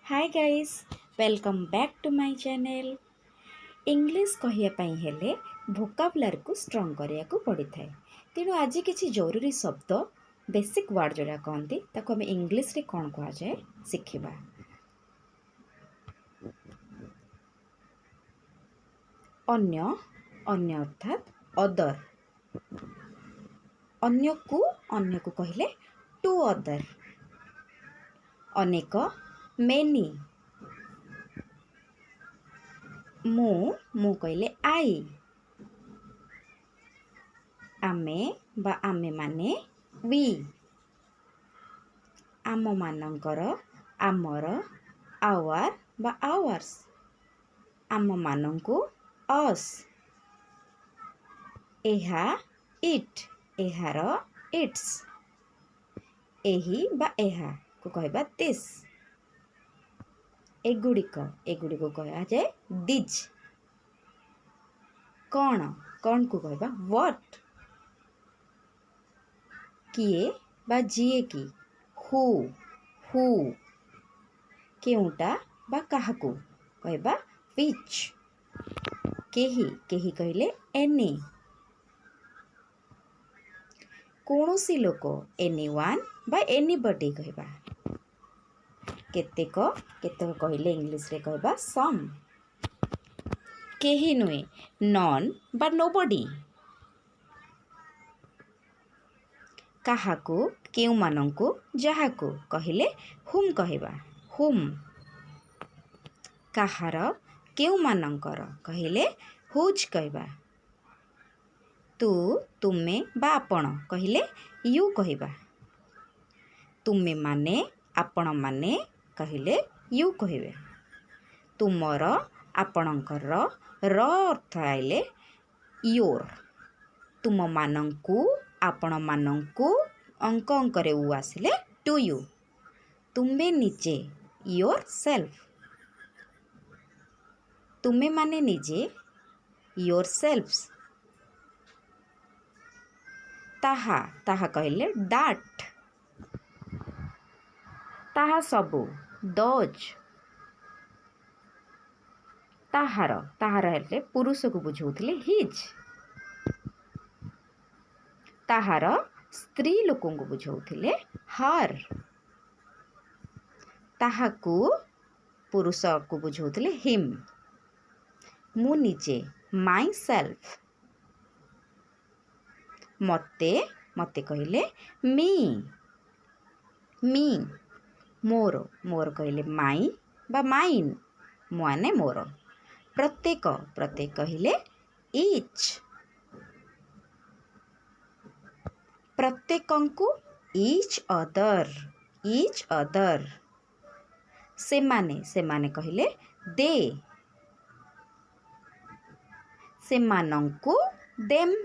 Hi guys, welcome back to my channel. English कहिया पई हेले वोकाबुलरी को स्ट्रॉन्ग करिया को पड़ी थाए। तेणु आज किसी जरूरी शब्द बेसिक वर्ड जोड़ा कहती ताको हम इंग्लिश रे कौन कहा जाए शिखिबा। अन्य अन्य अर्थात अदर। अन्य को कहले टू अदर। अनेक मेनी। मु कहले आई। आमे बा आमे माने वी। आम मानकर आमर आवर बा आवर्स। आम मानंकु अस। एहा इट एहार इट्स। एही बा एहा को कहबा दिस। एगुड़िक को कहा जाए दिज। कौन को कहबा व्हाट। किए बा जिए की हु। केउटा बा काहाकू कहबा व्हिच। केही कहले एनी। कौनसी लोक एनीवन बा एनीबडी कहबा। केतेक कहले इंग्लिश रे कहबा सम। केही नुए नॉन बा नोबडी। काहाकू केउ मानंकु जाहाकू कहले हुम कहबा हुम। काहार केउ मानंकर कहले हुज कहबा। तू तुमे बा आपण कहले यू कहबा। तुमे माने आपण माने कहले यू कहबे। तुमर आपणकर र अर्थ आइले योर। तुम मानंकु आपण मानंकु अंक अंकरे उ आसिले टू यू। तुम्बे निजे योर सेल्फ। तुमे माने निजे योर सेल्फ्स। ताहा कहले डाट। ताहा सबु दोज। ताहार हेले पुरुष को बुझाउथिले हिज। ताहार स्त्री लोकों को बुझाउथिले हर। ताहाकू पुरुष को बुझाउथिले हिम। मु निजे माई सेल्फ। मते कहले मी। मोर कहले माई बा माइन मुआने मोर। प्रत्येक कहले ईच। प्रत्येकंकु ईच अदर। सेमाने कहले दे। सेमानंकु देम।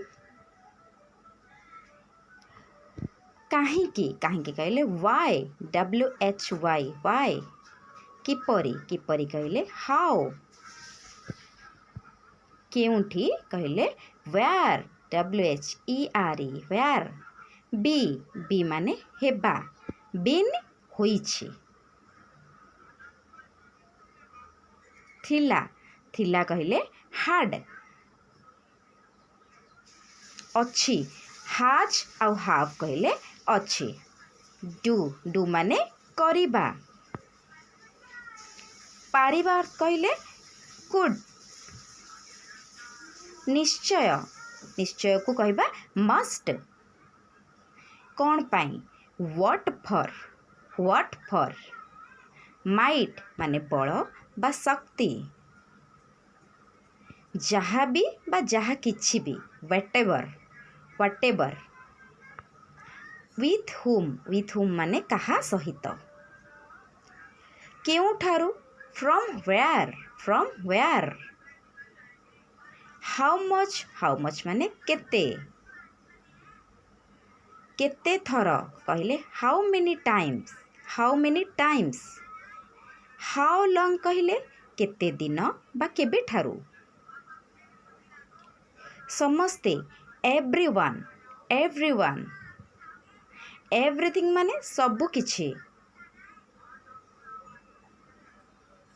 काहींकी कहले वाई WHY। किपरी कहले हाउ। केउंठी कहले वेयर WHERE वेयर। बी माने हेबा। बिन होइछि। थिला कहले हाड। अच्छी हाज आउ हाव कहले अच्छी। डू माने करिबा। पारिबा कहले कुड। निश्चय को कहबा मस्ट। कौन पाई व्हाट फॉर। माइट माने बल बा शक्ति। जहा भी बा जहा किछि भी व्हाटएवर। विथ हुम माने कहा सहित। केउठारु फ्रॉम वेयर। हाउ मच माने केते थर कहले how many times. How long कहले केते दिन बा केबे ठारू। समस्ते एवरीवन। एवरीथिंग माने सबु किछि।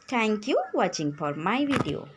Thank you watching for my video.